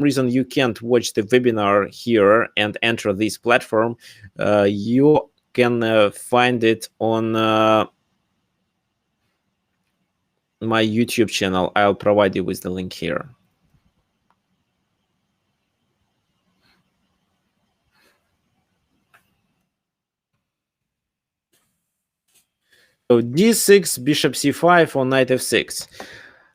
reason you can't watch the webinar here and enter this platform, you can find it on my YouTube channel. I'll provide you with the link here. So d6, bishop c5 or knight f6.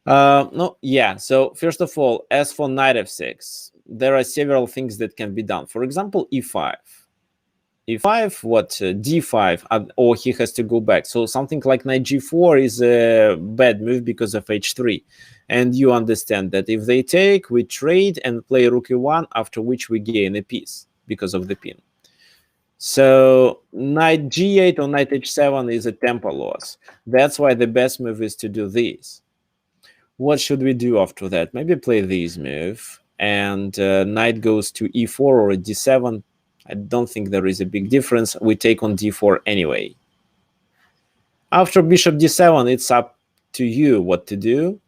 No, yeah. So first of all, as for knight f6, there are several things that can be done. For example, e5. e5, what, d5, or he has to go back. So something like knight g4 is a bad move because of h3. And you understand that if they take, we trade and play rook e1, after which we gain a piece because of the pin. So knight g8 or knight h7 is a tempo loss. That's why the best move is to do this. What should we do after that? Maybe play this move, and knight goes to e4 or d7. I don't think there is a big difference. We take on d4 anyway. After bishop d7, it's up to you what to do.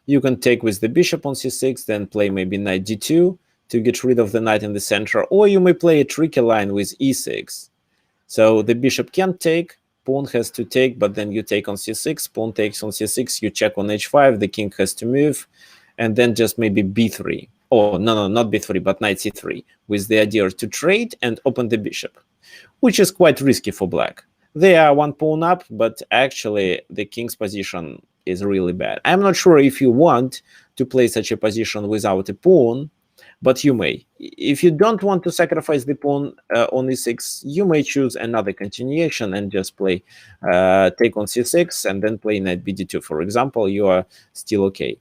You can take with the bishop on c6, then play maybe knight d2 to get rid of the knight in the center, or you may play a tricky line with e6. So the bishop can't take, pawn has to take, but then you take on c6, pawn takes on c6, you check on h5, the king has to move, and then just maybe b3. Oh, no, not b3, but knight c3, with the idea to trade and open the bishop, which is quite risky for black. They are one pawn up, but actually the king's position is really bad. I'm not sure if you want to play such a position without a pawn, but you may. If you don't want to sacrifice the pawn on e6, you may choose another continuation and just play take on c6 and then play knight bd2, for example. You are still okay.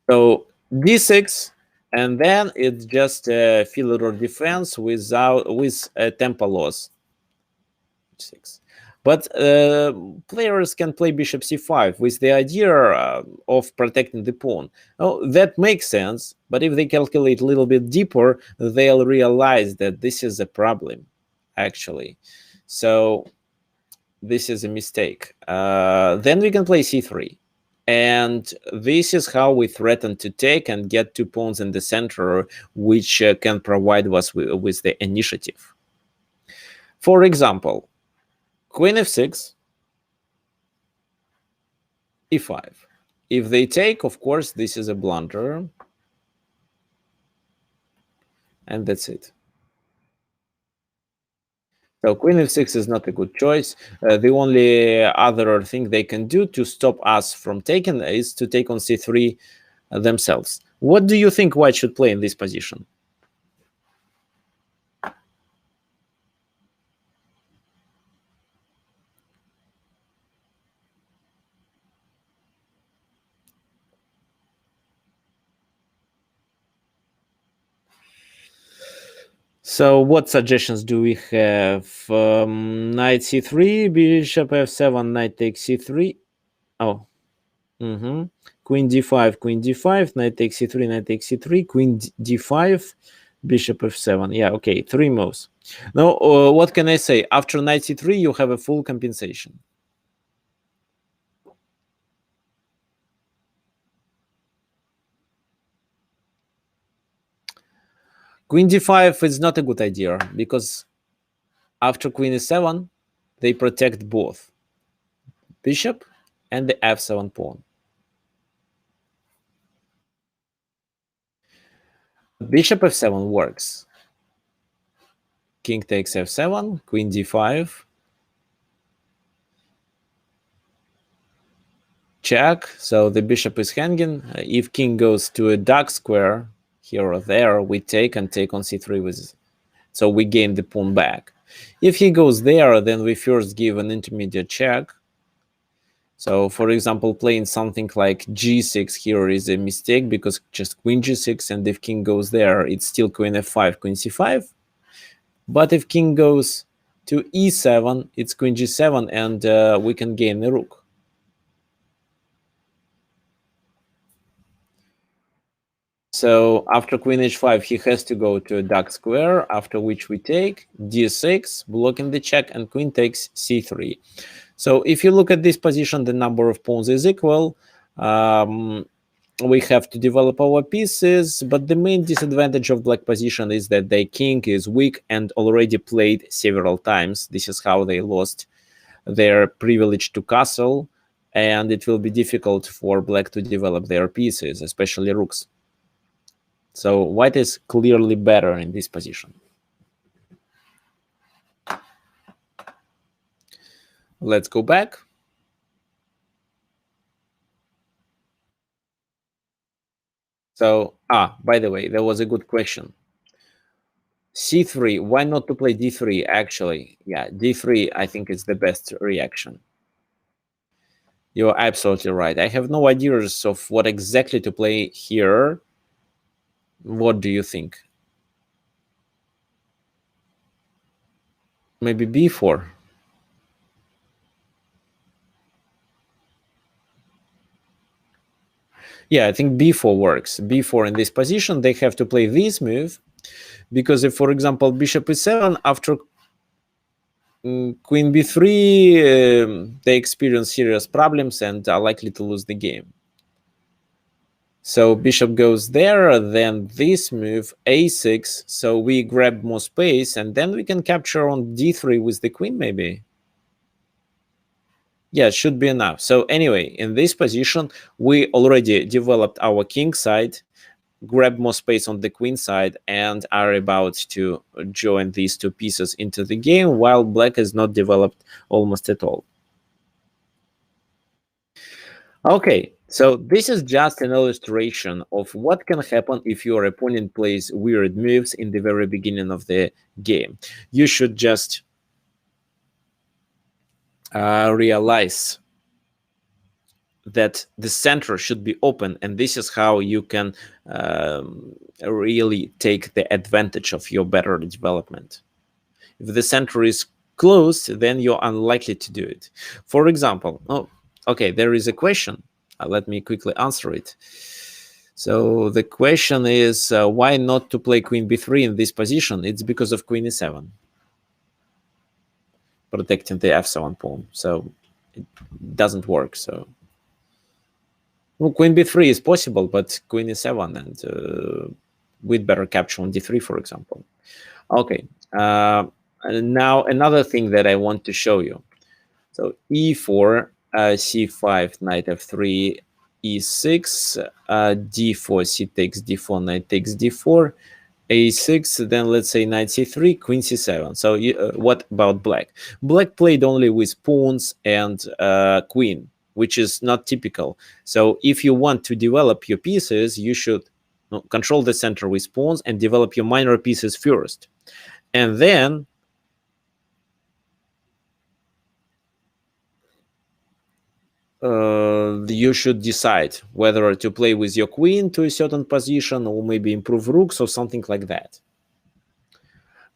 So d6, and then it's just a filler defense with a tempo loss. 6. But players can play bishop c5 with the idea of protecting the pawn. Oh, that makes sense, but if they calculate a little bit deeper, they'll realize that this is a problem, actually. So this is a mistake. Then we can play c3. And this is how we threaten to take and get 2 pawns in the center, which can provide us with the initiative. For example, queen f6, e5. If they take, of course, this is a blunder. And that's it. So queen f6 is not a good choice. The only other thing they can do to stop us from taking is to take on c3 themselves. What do you think white should play in this position? So what suggestions do we have? Knight c3, bishop f7, knight takes c3. Oh, queen d5, knight takes c3, knight takes c3, queen d5, bishop f7. Yeah, okay, 3 moves. Now, what can I say? After knight c3, you have a full compensation. Queen d5 is not a good idea, because after queen e7, they protect both bishop and the f7 pawn. Bishop f7 works. King takes f7, queen d5. Check, so the bishop is hanging. If king goes to a dark square here or there, we take and take on c3 with, so we gain the pawn back. If he goes there, then we first give an intermediate check. So, for example, playing something like g6 here is a mistake, because just queen g6, and if king goes there, it's still queen f5, queen c5. But if king goes to e7, it's queen g7, and we can gain the rook. So after queen h5, he has to go to a dark square, after which we take d6, blocking the check, and queen takes c3. So if you look at this position, the number of pawns is equal. we have to develop our pieces, but the main disadvantage of black position is that their king is weak and already played several times. This is how they lost their privilege to castle, and it will be difficult for black to develop their pieces, especially rooks. So white is clearly better in this position. Let's go back. So, by the way, there was a good question. C3, why not to play D3? Actually, yeah, D3, I think is the best reaction. You're absolutely right. I have no ideas of what exactly to play here. What do you think? Maybe B4. Yeah, I think B4 works. B4 in this position, they have to play this move, because if, for example, bishop e7 after queen b3, they experience serious problems and are likely to lose the game. So bishop goes there, then this move, a6, so we grab more space, and then we can capture on d3 with the queen, maybe. Yeah, it should be enough. So anyway, in this position, we already developed our king side, grab more space on the queen side, and are about to join these two pieces into the game, while black is not developed almost at all. Okay, so this is just an illustration of what can happen if your opponent plays weird moves in the very beginning of the game. You should just realize that the center should be open, and this is how you can really take the advantage of your better development. If the center is closed, then you're unlikely to do it. For example, okay, there is a question. Let me quickly answer it. So the question is, why not to play queen b3 in this position? It's because of queen e7, protecting the f7 pawn. So it doesn't work. So queen b3 is possible, but queen e7, and we'd better capture on d3, for example. Okay. And now another thing that I want to show you. So e4, c5, knight f3, e6, d4, c takes d4, knight takes d4, a6, then let's say knight c3, queen c7. So what about black? Black played only with pawns and queen, which is not typical. So if you want to develop your pieces, you should control the center with pawns and develop your minor pieces first. And then you should decide whether to play with your queen to a certain position or maybe improve rooks or something like that.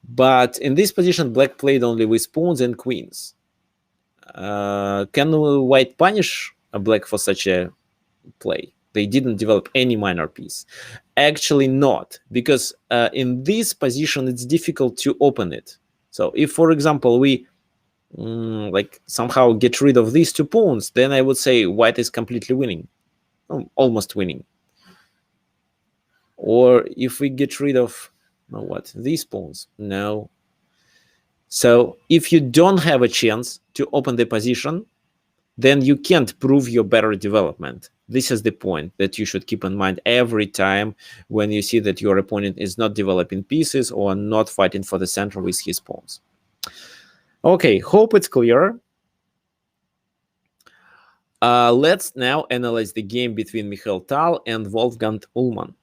But in this position, black played only with pawns and queens. Can white punish a black for such a play? They didn't develop any minor piece. Actually not, because in this position, it's difficult to open it. So if, for example, we like somehow get rid of these two pawns, then I would say white is completely winning, almost winning. Or if we get rid of these pawns, no. So if you don't have a chance to open the position, then you can't prove your better development. This is the point that you should keep in mind every time when you see that your opponent is not developing pieces or not fighting for the center with his pawns. Okay, hope it's clear. Let's now analyze the game between Mikhail Tal and Wolfgang Ullmann.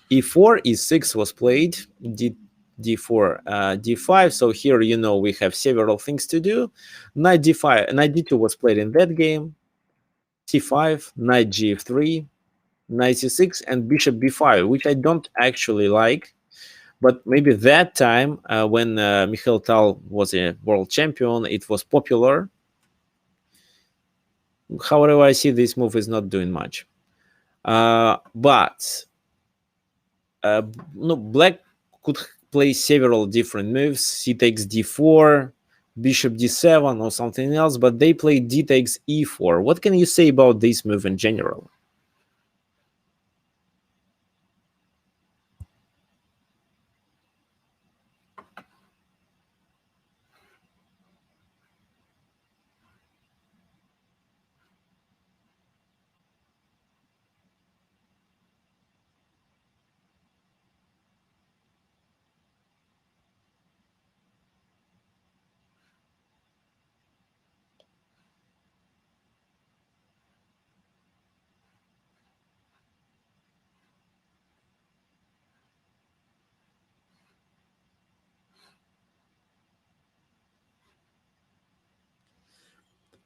e4, e6 was played, d4, d5. So here, we have several things to do. Knight d5, knight d2 was played in that game. c5, knight gf3, knight c6, and bishop b5, which I don't actually like. But maybe that time, when Mikhail Tal was a world champion, it was popular. However, I see this move is not doing much. But black could play several different moves. C takes d4, bishop d7, or something else, but they play d takes e4. What can you say about this move in general?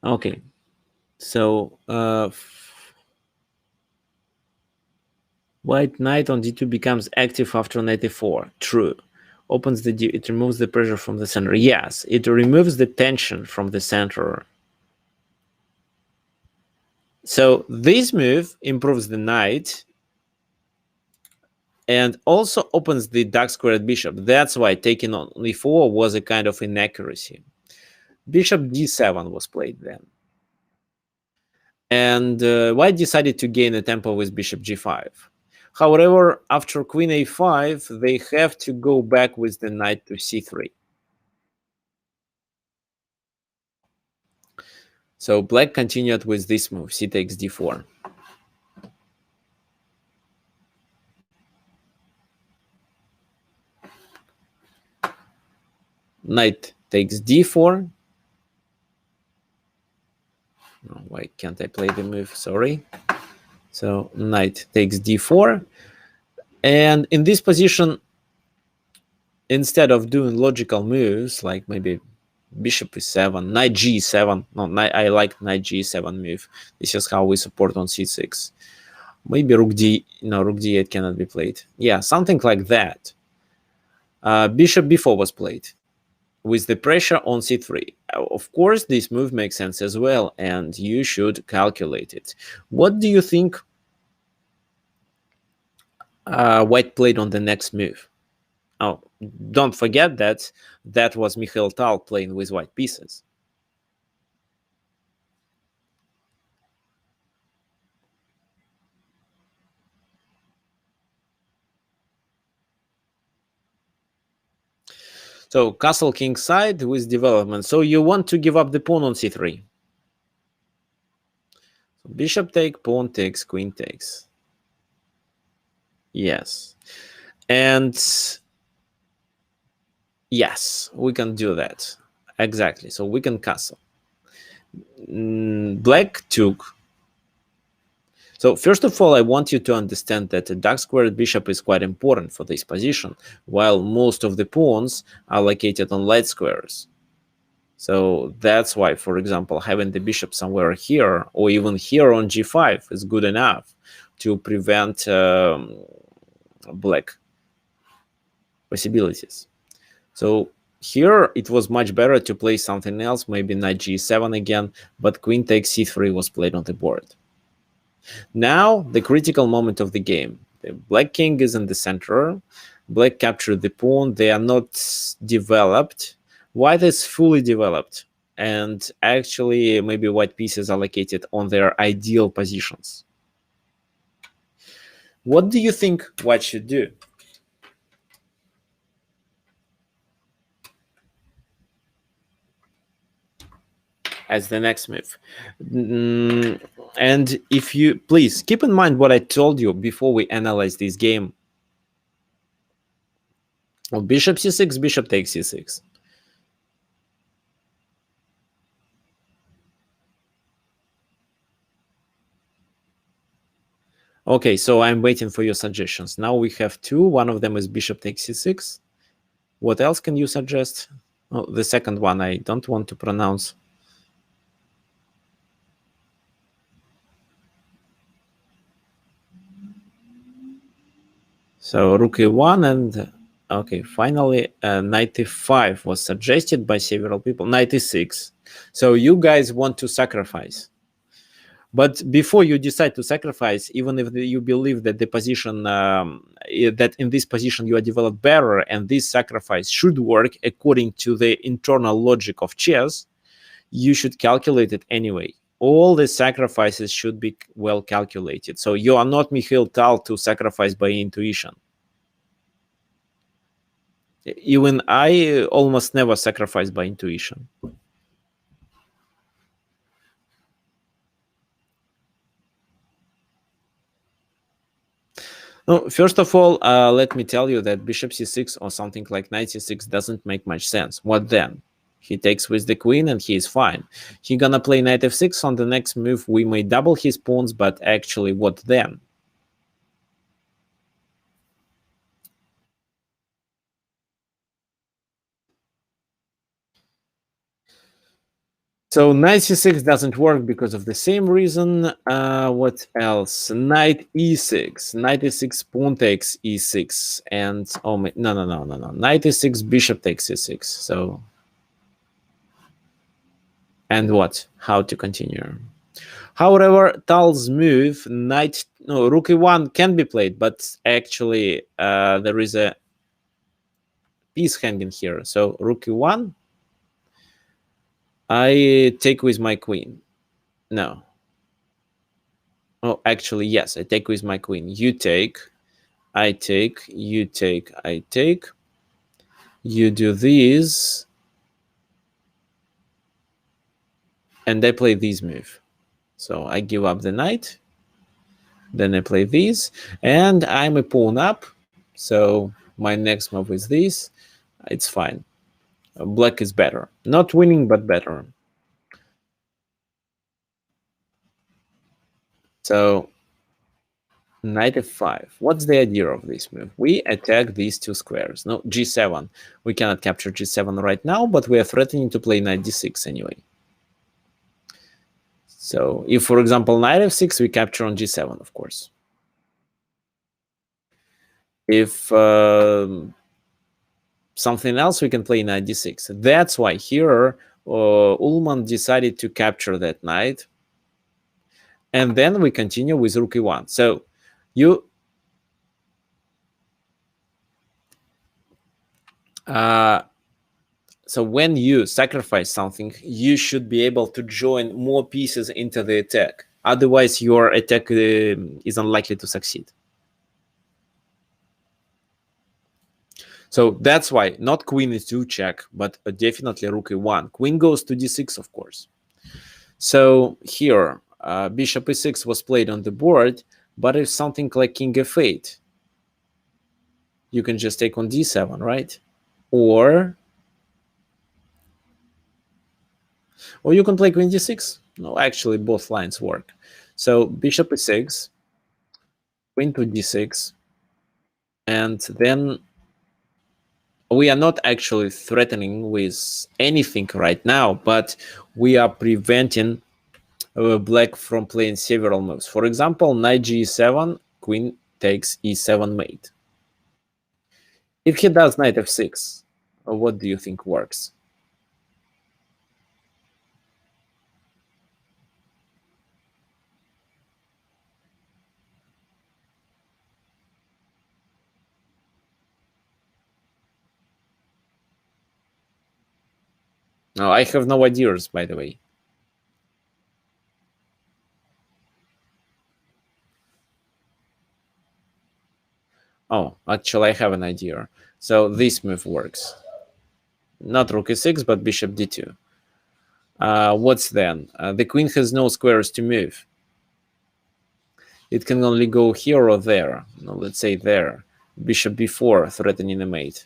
Okay, so white knight on d2 becomes active after knight e4. True. Opens it removes the pressure from the center. Yes, it removes the tension from the center. So this move improves the knight and also opens the dark squared bishop. That's why taking on e4 was a kind of inaccuracy. Bishop d7 was played then. And white decided to gain a tempo with bishop g5. However, after queen a5, they have to go back with the knight to c3. So black continued with this move, c takes d4. Knight takes d4. Oh, why can't I play the move? Sorry. So knight takes d4. And in this position, instead of doing logical moves like maybe bishop e7, knight g7, no, I like knight g7 move. This is how we support on c6. Maybe rook d, no, rook d8 cannot be played. Yeah, something like that. Bishop b4 was played with the pressure on c3. Of course, this move makes sense as well, and you should calculate it. What do you think white played on the next move? Oh, don't forget that that was Mikhail Tal playing with white pieces. So castle king side with development. So you want to give up the pawn on c3. So bishop take, pawn takes, queen takes. Yes. And yes, we can do that. Exactly. So we can castle. Black took. So first of all, I want you to understand that a dark squared bishop is quite important for this position, while most of the pawns are located on light squares. So that's why, for example, having the bishop somewhere here or even here on g5 is good enough to prevent black possibilities. So here it was much better to play something else, maybe knight g7 again, but queen takes c3 was played on the board. Now, the critical moment of the game. The black king is in the center. Black captured the pawn. They are not developed. White is fully developed. And actually, maybe white pieces are located on their ideal positions. What do you think white should do? As the next move. And if you please keep in mind what I told you before we analyze this game. Well, bishop c6, bishop takes c6. Okay, so I'm waiting for your suggestions. Now we have two. One of them is bishop takes c6. What else can you suggest? Oh, the second one I don't want to pronounce. So rook e1 and okay, finally knight e5 was suggested by several people. Knight e6. So you guys want to sacrifice. But before you decide to sacrifice, even if you believe that the position that in this position you are developed better and this sacrifice should work according to the internal logic of chess, you should calculate it anyway. All the sacrifices should be well calculated. So you are not Mikhail Tal to sacrifice by intuition. Even I almost never sacrifice by intuition. No, first of all, let me tell you that bishop c6 or something like knight c6 doesn't make much sense. What then? He takes with the queen and he is fine. He gonna play knight f6 on the next move. We may double his pawns, but actually, what then? So knight c6 doesn't work because of the same reason. What else? Knight e6. Knight e6, pawn takes e6, and no. Knight e6, bishop takes e6. So, and what? How to continue? However, Tal's move, rook e1 can be played, but actually there is a piece hanging here. So rook e1, I take with my queen. No. Oh, actually, yes, I take with my queen. You take, I take, you take, I take. You do this, and I play this move. So I give up the knight. Then I play this, and I'm a pawn up. So my next move is this. It's fine. Black is better. Not winning, but better. So knight f5. What's the idea of this move? We attack these two squares. No, g7. We cannot capture g7 right now, but we are threatening to play knight d6 anyway. So if, for example, knight f6, we capture on g7, of course. If something else, we can play knight d6. That's why here Ullman decided to capture that knight. And then we continue with rook e1. So you so when you sacrifice something, you should be able to join more pieces into the attack. Otherwise, your attack is unlikely to succeed. So that's why not queen e2 check, but definitely rook e1. Queen goes to d6, of course. So here, bishop e6 was played on the board, but if something like king f8, you can just take on d7, right? Or you can play queen d6. No, actually, both lines work. So bishop e6, queen to d6, and then we are not actually threatening with anything right now, but we are preventing black from playing several moves. For example, knight g7, queen takes e7 mate. If he does knight f6, what do you think works? No, I have no ideas, by the way. Oh, actually, I have an idea. So this move works. Not rook e6, but bishop d2. What's then? The queen has no squares to move. It can only go here or there. No, let's say there. Bishop b4, threatening a mate.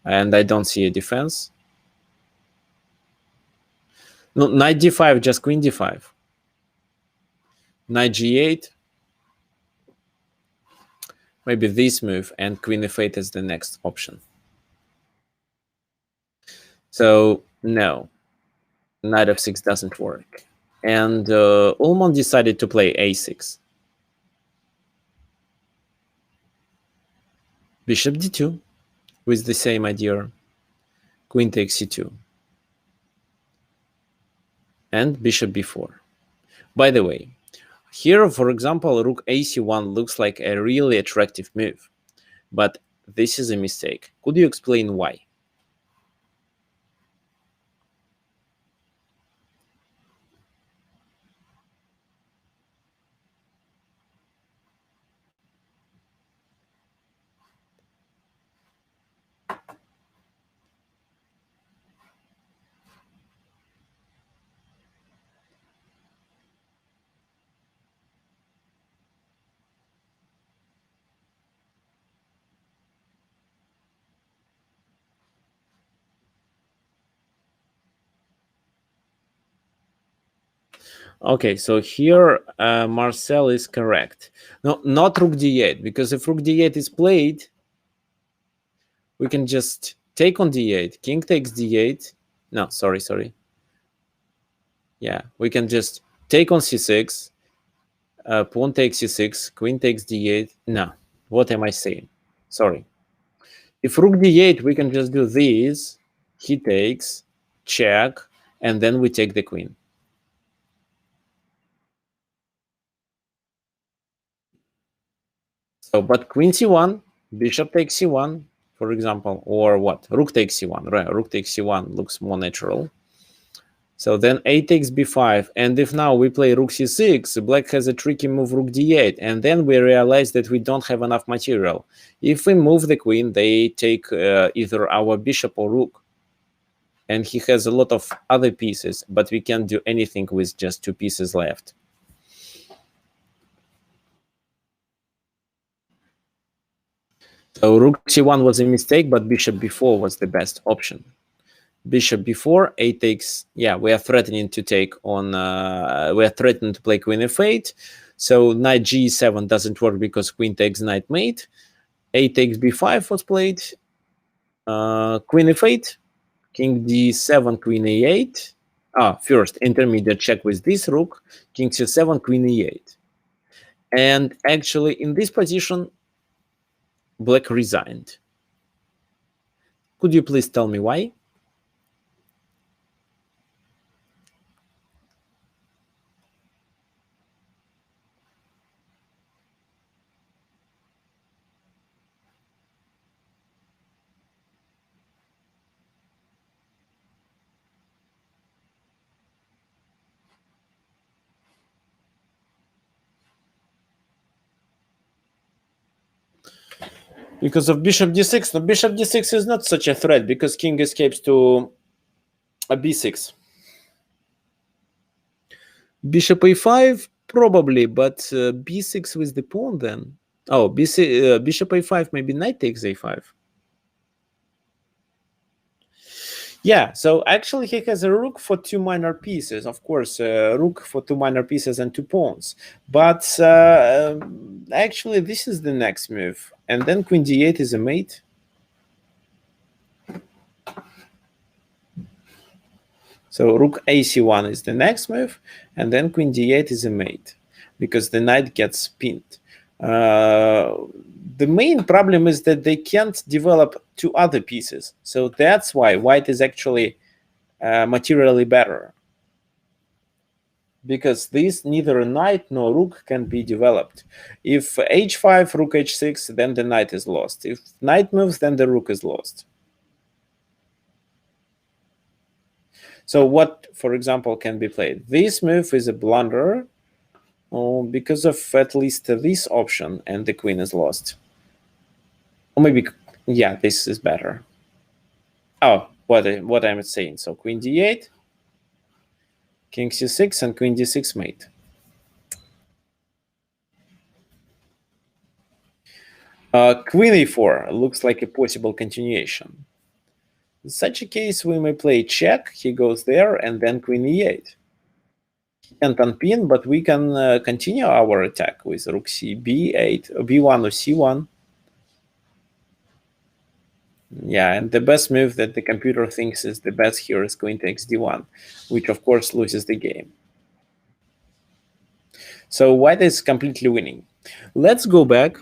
And I don't see a defense. No, knight d5, just queen d5. Knight g8. Maybe this move, and queen f8 is the next option. So, no. Knight f6 doesn't work. And Ullman decided to play a6. Bishop d2 with the same idea. Queen takes c2. And bishop b4. By the way, here, for example, rook ac1 looks like a really attractive move. But this is a mistake. Could you explain why? Okay, so here Marcel is correct. No, not rook d8, because if rook d8 is played, we can just take on d8. King takes d8. No, sorry. Yeah, we can just take on c6, pawn takes c6, queen takes d8. No, what am I saying? Sorry. If rook d8, we can just do this. He takes, check, and then we take the queen. So, but queen c1, bishop takes c1, for example, or what? Rook takes c1, right? Rook takes c1 looks more natural. So then a takes b5, and if now we play rook c6, black has a tricky move rook d8, and then we realize that we don't have enough material. If we move the queen, they take either our bishop or rook, and he has a lot of other pieces, but we can't do anything with just 2 pieces left. So rook c1 was a mistake, but bishop b4 was the best option. Bishop b4, a takes, yeah, we are threatening to take on, we are threatening to play queen f8. So knight g7 doesn't work because queen takes knight mate. A takes b5 was played. Queen f8, king d7, queen a8. First, intermediate check with this rook, king c7, queen e8. And actually, in this position, black resigned. Could you please tell me why? Because of bishop d6. No, bishop d6 is not such a threat because king escapes to a b6. Bishop a5, probably, but b6 with the pawn then. Oh, bishop a5, maybe knight takes a5. Yeah, so actually he has a rook for 2 minor pieces. Of course, rook for 2 minor pieces and 2 pawns. But actually, this is the next move. And then queen d8 is a mate. So rook ac1 is the next move, and then queen d8 is a mate, because the knight gets pinned. The main problem is that they can't develop 2 other pieces. So that's why white is actually materially better. Because this neither knight nor rook can be developed. If h5, rook h6, then the knight is lost. If knight moves, then the rook is lost. So what, for example, can be played? This move is a blunder because of at least this option, and the queen is lost. Or maybe, yeah, this is better. Oh, what I'm saying. So queen d8, king c6, and queen d6 mate. Queen e4 looks like a possible continuation. In such a case, we may play check, he goes there, and then queen e8. He can't unpin, but we can continue our attack with rook c, b8, b1 or c1. Yeah, and the best move that the computer thinks is the best here is queen takes d1, which of course loses the game. So white is completely winning. Let's go back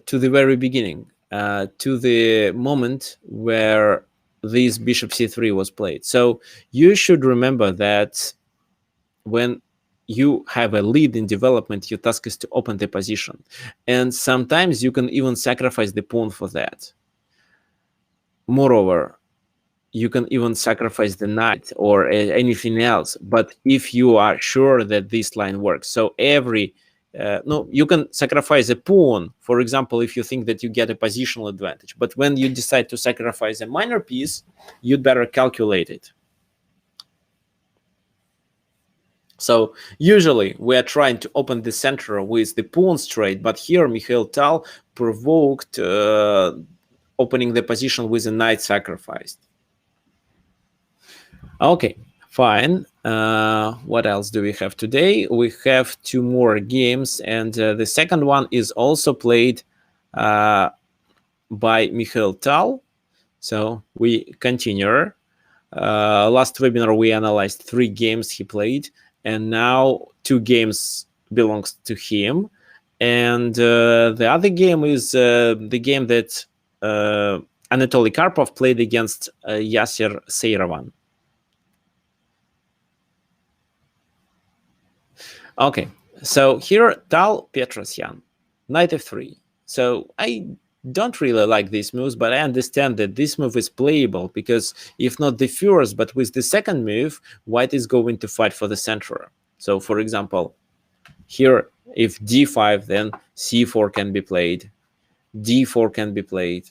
to the very beginning, to the moment where this bishop c3 was played. So you should remember that when you have a lead in development, your task is to open the position. And sometimes you can even sacrifice the pawn for that. Moreover, you can even sacrifice the knight or anything else. But if you are sure that this line works, so every no, you can sacrifice a pawn, for example, if you think that you get a positional advantage. But when you decide to sacrifice a minor piece, you'd better calculate it. So usually we are trying to open the center with the pawn straight, but here Mikhail Tal provoked opening the position with a knight sacrificed. Okay, fine. What else do we have today? We have 2 more games, and the second one is also played by Mikhail Tal. So we continue. Last webinar we analyzed 3 games he played, and now 2 games belongs to him, and the other game is the game that Anatoly Karpov played against Yasser Seiravan. Okay, so here Tal Petrosyan, knight f3. So I don't really like these moves, but I understand that this move is playable because if not the first, but with the second move, white is going to fight for the center. So for example, here if d5, then c4 can be played, d4 can be played,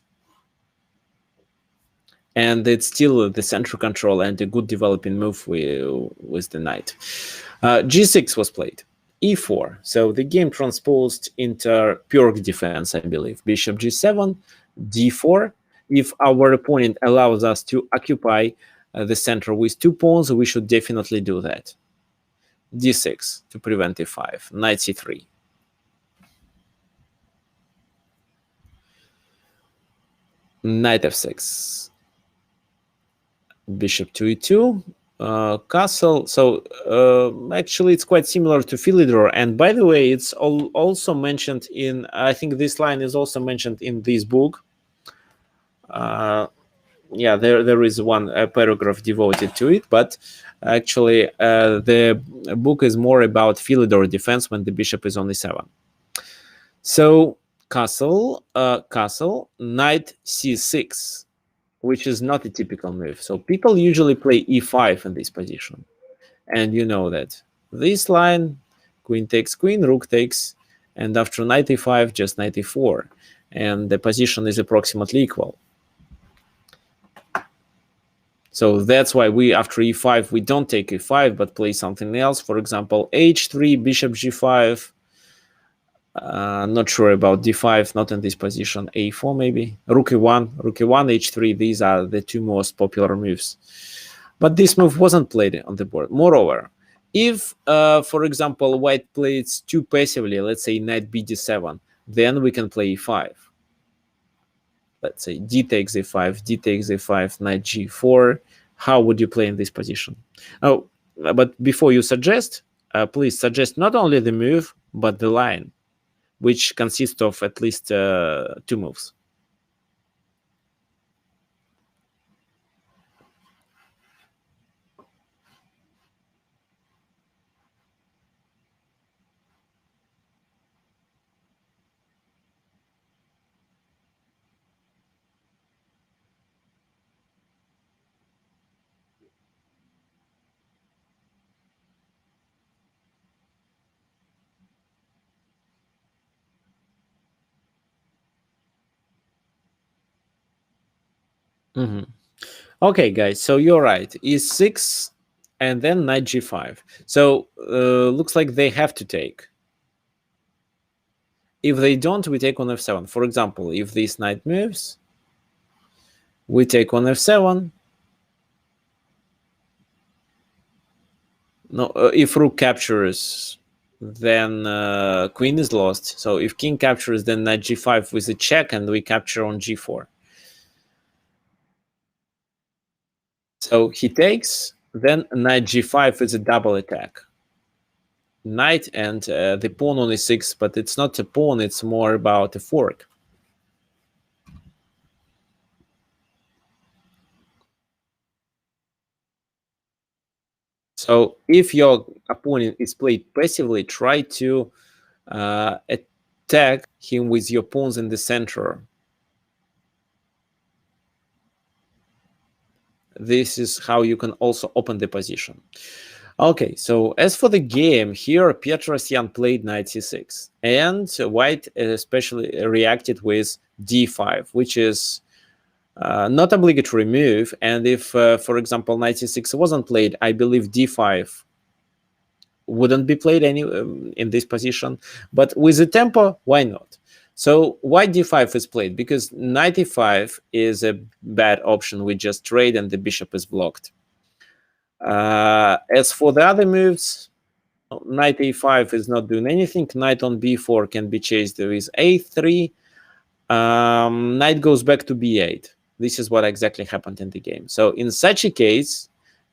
and it's still the center control and a good developing move with the knight. G6 was played, e4. So the game transposed into pure defense, I believe. Bishop g7, d4. If our opponent allows us to occupy the center with 2 pawns, we should definitely do that. d6 to prevent e5, knight c3. Knight f6. Bishop to e2. Castle. So actually it's quite similar to Philidor, and by the way, it's also mentioned in, I think this line is also mentioned in this book. Yeah, there is one paragraph devoted to it, but actually the book is more about Philidor defense when the bishop is on e7. So castle, knight c6, which is not a typical move. So people usually play e5 in this position. And you know that. This line, queen takes queen, rook takes, and after knight e5, just knight e4. And the position is approximately equal. So that's why we, after e5, we don't take e5, but play something else. For example, h3, bishop g5. Not sure about d5, not in this position. a4 maybe. Rook e1, h3. These are the 2 most popular moves. But this move wasn't played on the board. Moreover, if, for example, white plays too passively, let's say knight bd7, then we can play e5. Let's say d takes a5, d takes a5, knight g4. How would you play in this position? Oh, but before you suggest, please suggest not only the move, but the line, which consists of at least 2 moves. Okay, guys, so you're right. E6 and then knight g5. So looks like they have to take. If they don't, we take on f7. For example, if this knight moves, we take on f7. No, if rook captures, then queen is lost. So if king captures, then knight g5 with a check, and we capture on g4. So he takes, then knight g5 is a double attack. Knight and the pawn on e6, but it's not a pawn, it's more about a fork. So if your opponent is played passively, try to attack him with your pawns in the center. This is how you can also open the position. Okay, so as for the game, here Petrosyan played knight c6, and white especially reacted with d5, which is not obligatory move. And if, for example, knight c6 wasn't played, I believe d5 wouldn't be played in this position. But with the tempo, why not? So why d5 is played? Because knight e5 is a bad option. We just trade and the bishop is blocked. As for the other moves, knight a5 is not doing anything. Knight on b4 can be chased with a3. Knight goes back to b8. This is what exactly happened in the game. So in such a case,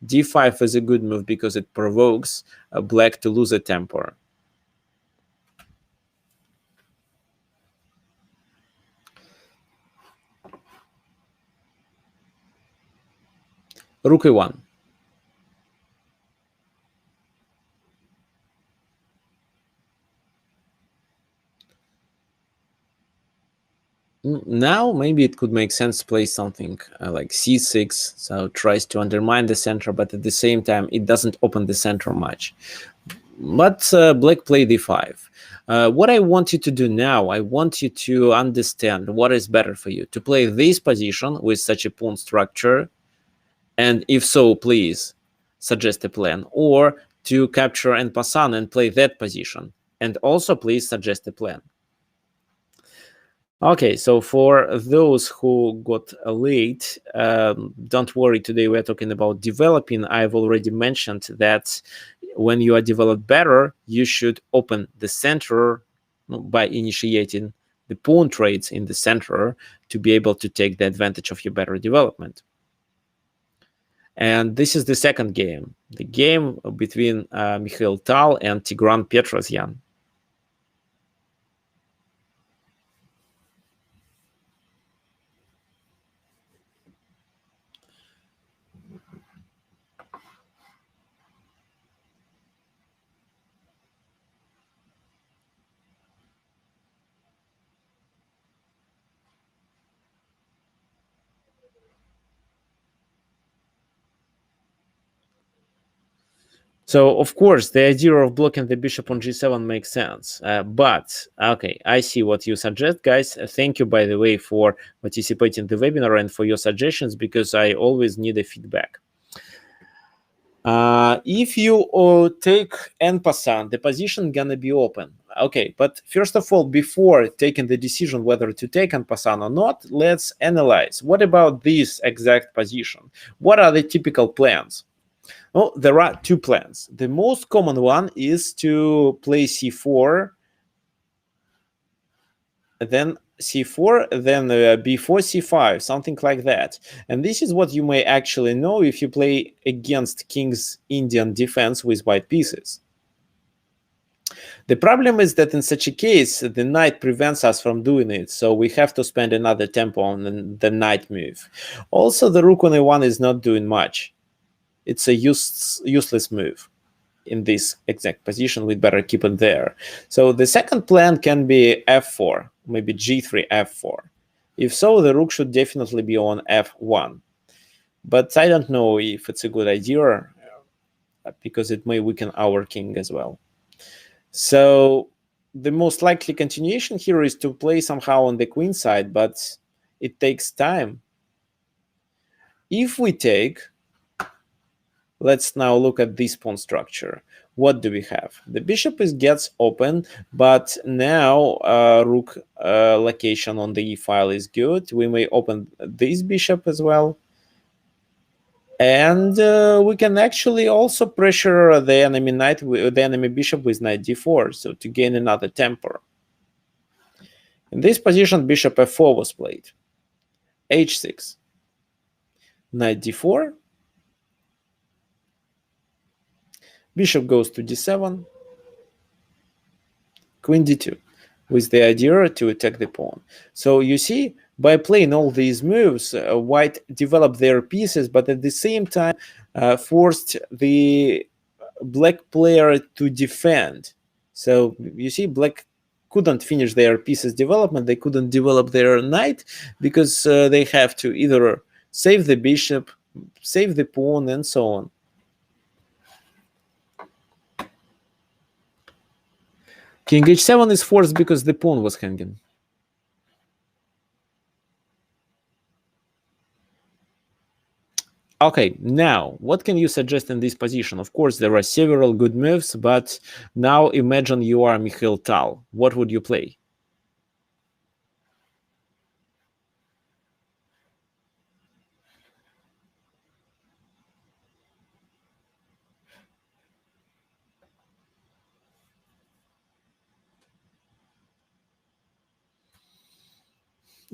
d5 is a good move because it provokes black to lose a tempo. Rook e1. Now maybe it could make sense to play something like c6, so it tries to undermine the center, but at the same time it doesn't open the center much. But black played d5. What I want you to do now, I want you to understand what is better for you, to play this position with such a pawn structure, and if so, please suggest a plan, or to capture en passant and play that position, and also please suggest a plan. Okay, so for those who got late, don't worry, today we're talking about developing. I've already mentioned that when you are developed better, you should open the center by initiating the pawn trades in the center to be able to take the advantage of your better development. And this is the second game, the game between Mikhail Tal and Tigran Petrosyan. So, of course, the idea of blocking the bishop on g7 makes sense. But, okay, I see what you suggest, guys. Thank you, by the way, for participating in the webinar and for your suggestions, because I always need a feedback. If you take en passant, the position gonna be open. Okay, but first of all, before taking the decision whether to take en passant or not, let's analyze. What about this exact position? What are the typical plans? Oh, there are two plans. The most common one is to play c4, then c4, then b4, c5, something like that. And this is what you may actually know if you play against king's Indian defense with white pieces. The problem is that in such a case, the knight prevents us from doing it, so we have to spend another tempo on the knight move. Also, the rook on a1 is not doing much. It's a useless move in this exact position. We'd better keep it there. So the second plan can be f4, maybe g3, f4. If so, the rook should definitely be on f1. But I don't know if it's a good idea, because it may weaken our king as well. So the most likely continuation here is to play somehow on the queen side, but it takes time. If we take, let's now look at this pawn structure. What do we have? The bishop gets open, but now rook location on the e file is good. We may open this bishop as well. And we can actually also pressure the enemy knight, the enemy bishop with knight d4, so to gain another tempo. In this position, bishop f4 was played. h6, knight d4, bishop goes to d7, queen d2, with the idea to attack the pawn. So you see, by playing all these moves, white developed their pieces, but at the same time forced the black player to defend. So you see, black couldn't finish their pieces development. They couldn't develop their knight because they have to either save the bishop, save the pawn, and so on. King h7 is forced because the pawn was hanging. Okay, now, what can you suggest in this position? Of course, there are several good moves, but now imagine you are Mikhail Tal. What would you play?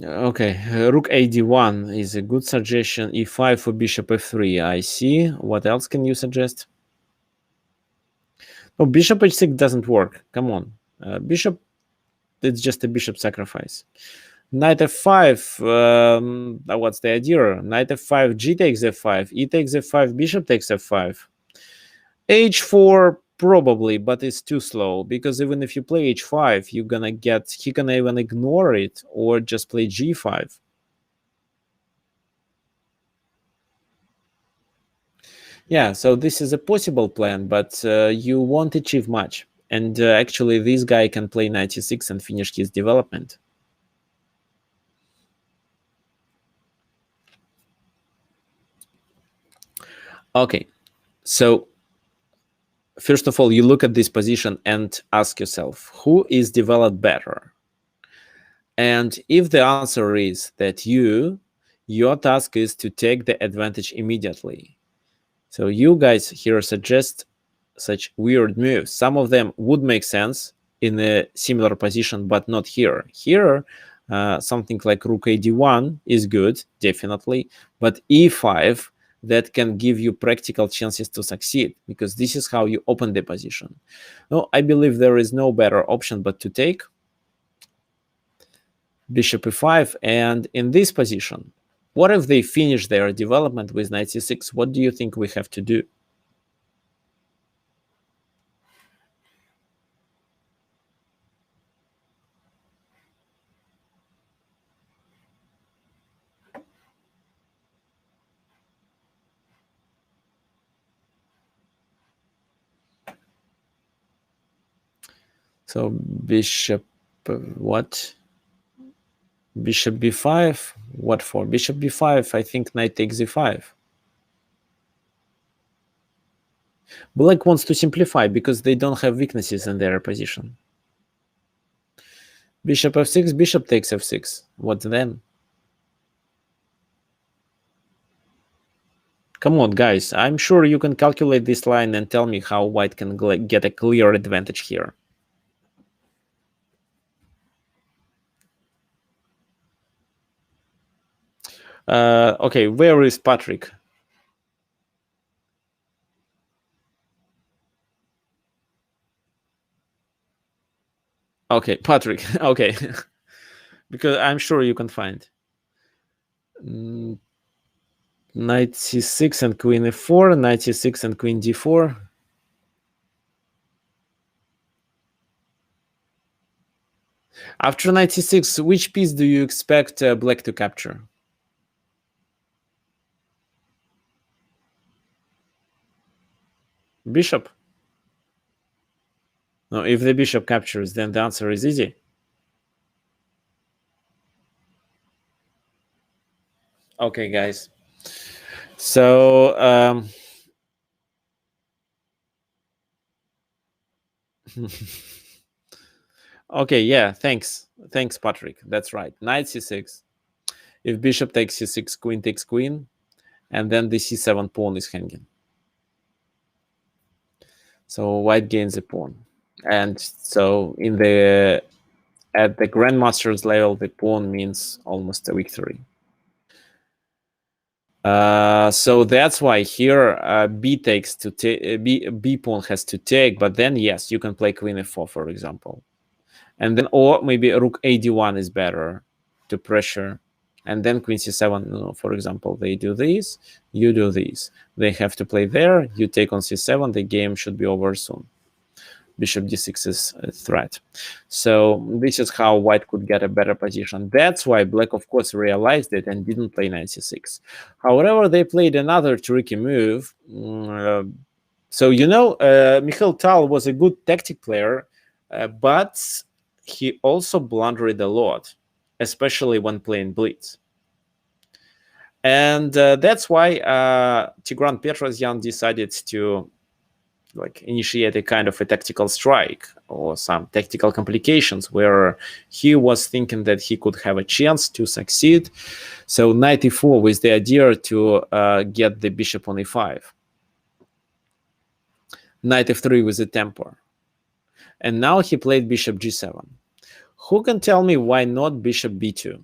Okay, rook ad1 is a good suggestion. e5 for bishop f3. I see. What else can you suggest? Oh, bishop h6 doesn't work. Come on. Bishop, it's just a bishop sacrifice. Knight f5. What's the idea? Knight f5, g takes f5, e takes f5, bishop takes f5. h4 probably, but it's too slow because even if you play h5, you're gonna get, he can even ignore it or just play g5. Yeah, so this is a possible plan, but you won't achieve much. And actually, this guy can play 96 and finish his development. Okay, so first of all, you look at this position and ask yourself, who is developed better? And if the answer is that your task is to take the advantage immediately. So you guys here suggest such weird moves. Some of them would make sense in a similar position, but not here. Here, something like rook ad1 is good, definitely, but e5, that can give you practical chances to succeed, because this is how you open the position. No, I believe there is no better option but to take bishop e5, and in this position, what if they finish their development with knight c6? What do you think we have to do? So bishop, what? Bishop b5. What for? Bishop b5. I think knight takes e5. Black wants to simplify because they don't have weaknesses in their position. Bishop f6. Bishop takes f6. What then? Come on, guys. I'm sure you can calculate this line and tell me how white can get a clear advantage here. Okay, where is Patrick? Okay, Patrick. Okay, because I'm sure you can find. Knight c6 and queen f4, knight c6 and queen d4. After knight c6, which piece do you expect black to capture? Bishop. No, if the bishop captures, then the answer is easy. Okay, guys. So okay, yeah, thanks, Patrick. That's right. Knight c6. If bishop takes c6, queen takes queen, and then the c7 pawn is hanging. So white gains a pawn, and so at the grandmaster's level, the pawn means almost a victory. So that's why here b takes to b pawn has to take, but then yes, you can play queen f4, for example, and then or maybe rook ad1 is better to pressure, and then queen c7. You know, for example, they do this, you do this. They have to play there. You take on c7. The game should be over soon. Bishop d6 is a threat. So this is how white could get a better position. That's why black, of course, realized it and didn't play knight c6. However, they played another tricky move. So, you know, Mikhail Tal was a good tactic player, but he also blundered a lot, especially when playing blitz. And that's why Tigran Petrosyan decided to initiate a kind of a tactical strike or some tactical complications where he was thinking that he could have a chance to succeed. So knight e4 with the idea to get the bishop on e5. Knight f3 with the temper. And now he played bishop g7. Who can tell me why not bishop b2?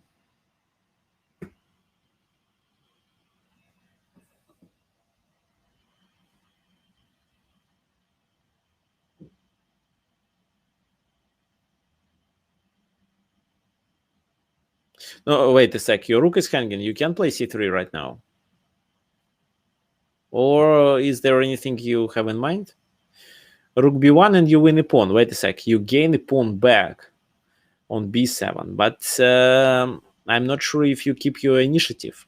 No, wait a sec. Your rook is hanging. You can play c3 right now. Or is there anything you have in mind? Rook b1 and you win a pawn. Wait a sec. You gain a pawn back on b7. But I'm not sure if you keep your initiative.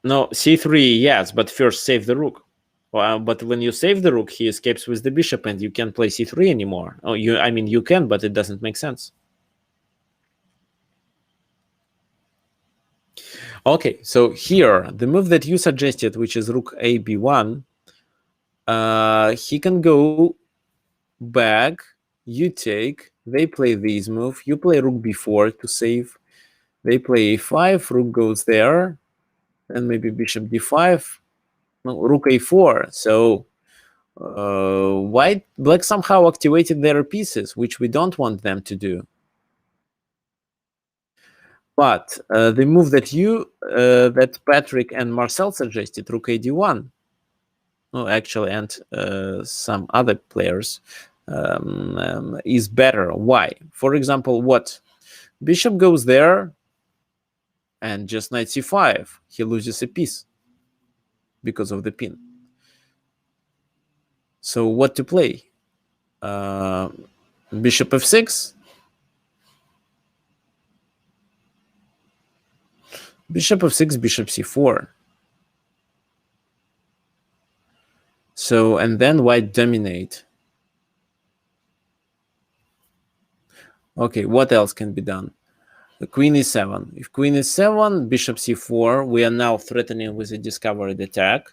No, c3, yes, but first save the rook. But when you save the rook, he escapes with the bishop, and you can't play c3 anymore. Oh, I mean, you can, but it doesn't make sense. Okay, so here, the move that you suggested, which is rook a b1, he can go back, you take, they play this move, you play rook b4 to save, they play a5, rook goes there, and maybe bishop d5, no, rook a4. So black somehow activated their pieces, which we don't want them to do. But the move that Patrick and Marcel suggested, rook a d1, no, actually, and some other players, is better. Why? For example, what? Bishop goes there, and just knight c5. He loses a piece because of the pin. So what to play? Bishop f6. Bishop f6, bishop c4. So, and then white dominate. Okay, what else can be done? The queen e7. If queen e7, bishop c4, we are now threatening with a discovered attack.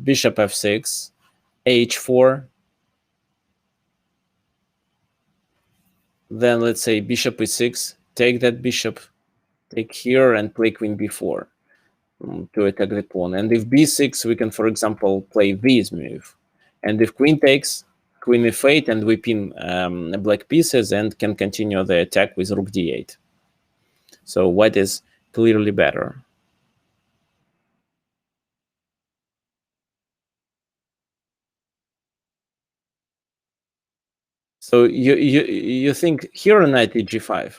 Bishop f6, h4. Then let's say bishop e6, take that bishop, take here and play queen b4 to attack the pawn. And if b6, we can, for example, play this move. And if queen takes, queen f8, and we pin black pieces and can continue the attack with rook d8. So white is clearly better. So you think here a knight g5?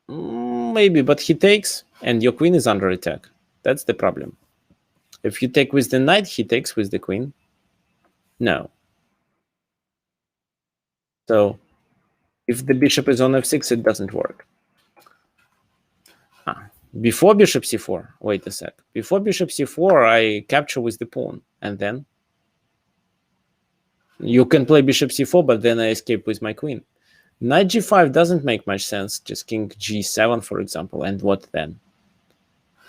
Maybe, but he takes, and your queen is under attack. That's the problem. If you take with the knight, he takes with the queen. No. So if the bishop is on f6, it doesn't work. Before bishop c4, wait a sec. Before bishop c4, I capture with the pawn, and then you can play bishop c4, but then I escape with my queen. Knight g5 doesn't make much sense. Just king g7, for example, and what then?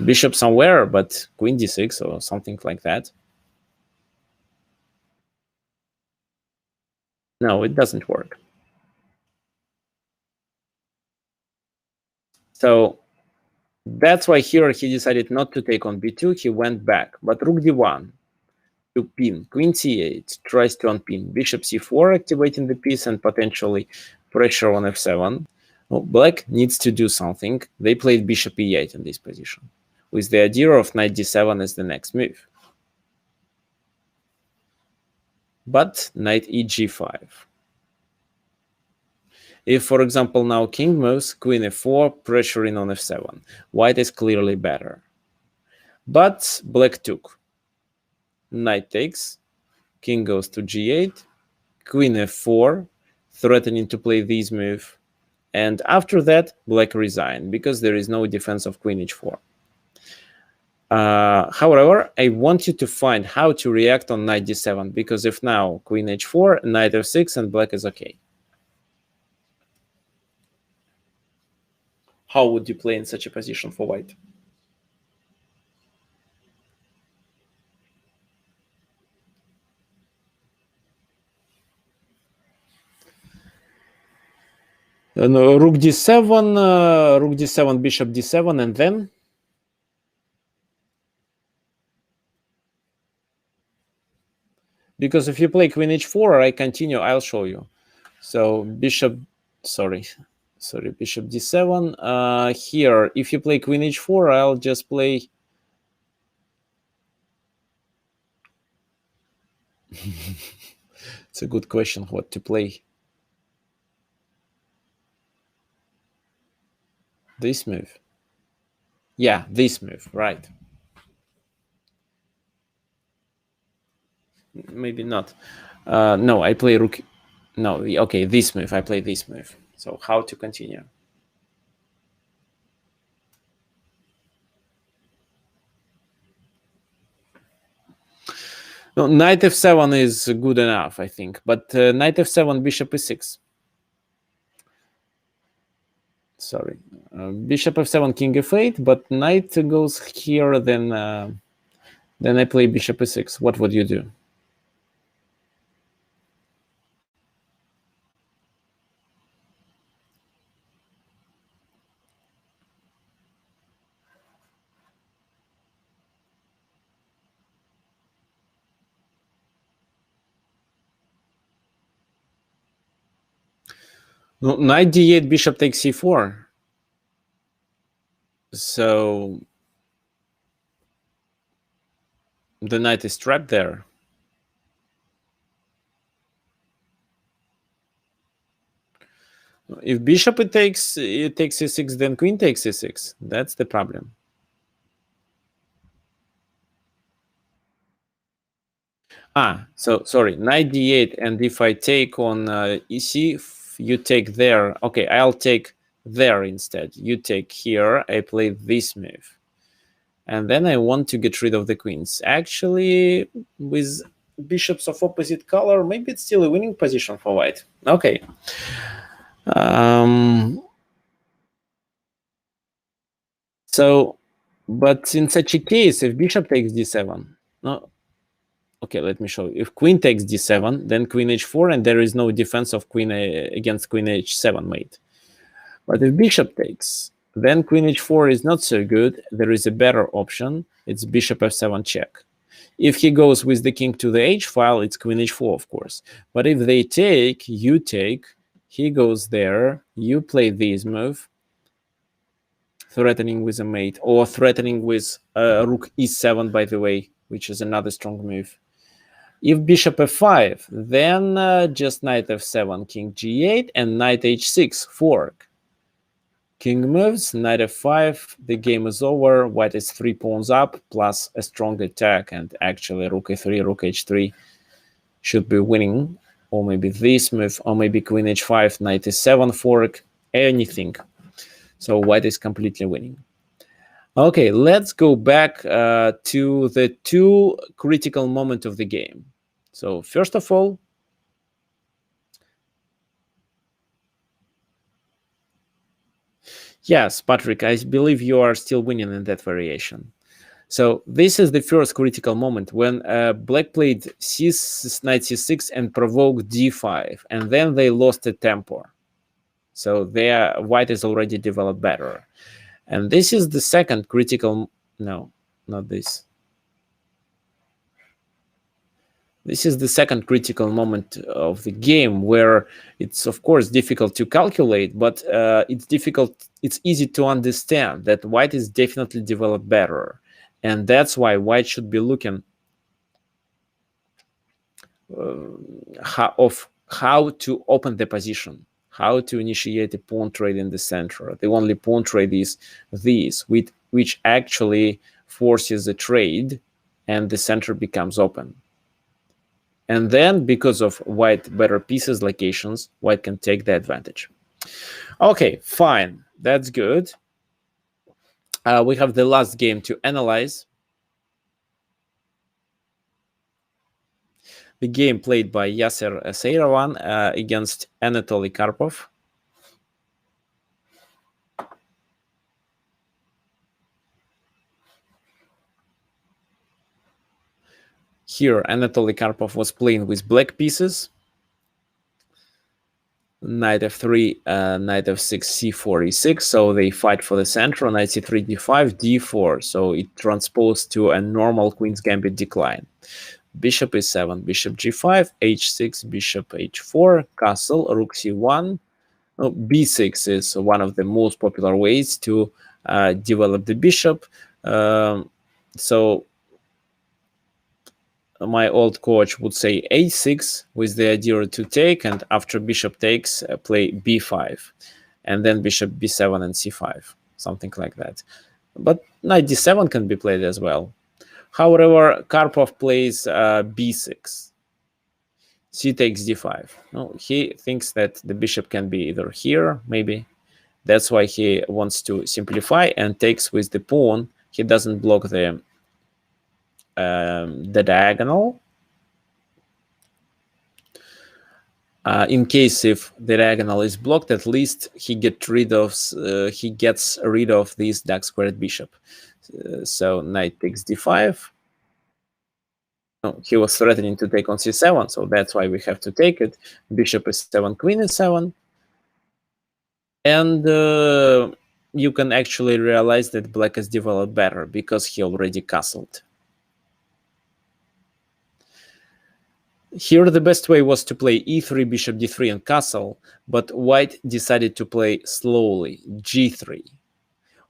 Bishop somewhere, but queen d6 or something like that. No, it doesn't work. So that's why here he decided not to take on b2. He went back, but rook d1 to pin. Queen c8 tries to unpin. Bishop c4, activating the piece and potentially pressure on f7. Well, black needs to do something. They played bishop e8 in this position, with the idea of knight d7 as the next move. But knight eg5. If, for example, now king moves, queen f4, pressuring on f7, white is clearly better. But black took. Knight takes, king goes to g8, queen f4, threatening to play this move. And after that, black resigned, because there is no defense of queen h4. However, I want you to find how to react on knight d7, because if now queen h4, knight f6, and black is okay. How would you play in such a position for white? No, rook d7, bishop d7, and then? Because if you play queen h4, I continue, I'll show you. So bishop d7. Here, if you play queen h4, I'll just play It's a good question what to play. This move. Yeah, this move, right. Maybe not. No, I play rook. No, okay, this move. I play this move. So how to continue? No, knight f7 is good enough, I think. But knight f7, bishop e6. Sorry, bishop f7, king f8. But knight goes here, then I play bishop e6. What would you do? No, knight d8, bishop takes c4. So the knight is trapped there. If bishop it takes e6, then queen takes e6. That's the problem. So sorry, knight d8, and if I take on ec, you take there. Okay, I'll take there instead. You take here. I play this move, and then I want to get rid of the queens. Actually, with bishops of opposite color, maybe it's still a winning position for white. Okay. So, but in such a case, if bishop takes d7, no. Okay, let me show you. If queen takes d7, then queen h4, and there is no defense of queen against queen h7 mate. But if bishop takes, then queen h4 is not so good. There is a better option. It's bishop f7 check. If he goes with the king to the h file, it's queen h4, of course. But if they take, you take, he goes there, you play this move, threatening with a mate, or threatening with rook e7, by the way, which is another strong move. If bishop f5, then just knight f7, king g8, and knight h6, fork. King moves, knight f5, the game is over, white is 3 pawns up, plus a strong attack, and actually rook e3, rook h3 should be winning, or maybe this move, or maybe queen h5, knight e7, fork, anything. So white is completely winning. Okay, let's go back to the two critical moments of the game. So first of all, yes, Patrick, I believe you are still winning in that variation. So this is the first critical moment when black played knight c6 and provoked d5, and then they lost the tempo. So white is already developed better. And this is the second critical, no, not this. This is the second critical moment of the game where it's, of course, difficult to calculate, but it's easy to understand that white is definitely developed better. And that's why white should be looking how to open the position, how to initiate a pawn trade in the center. The only pawn trade is this, which actually forces a trade, and the center becomes open. And then, because of white better pieces locations, white can take the advantage. Okay, fine. That's good. We have the last game to analyze. The game played by Yasser Seirawan against Anatoly Karpov. Here, Anatoly Karpov was playing with black pieces. Knight f3, knight f6, c4, e6. So they fight for the center. Knight c3, d5, d4. So it transposed to a normal queen's gambit decline. Bishop e7, bishop g5, h6, bishop h4, castle, rook c1. B6 is one of the most popular ways to develop the bishop. So my old coach would say a6 with the idea to take, and after bishop takes, play b5, and then bishop b7 and c5, something like that. But knight d7 can be played as well. However, Karpov plays b6. C takes d5. No, he thinks that the bishop can be either here, maybe. That's why he wants to simplify and takes with the pawn. He doesn't block the diagonal. In case if the diagonal is blocked, at least he gets rid of this dark squared bishop. So knight takes d5. No, he was threatening to take on c7, so that's why we have to take it. Bishop is7, queen is7. And you can actually realize that black has developed better because he already castled. Here the best way was to play e3, bishop d3 and castle, but white decided to play slowly, g3.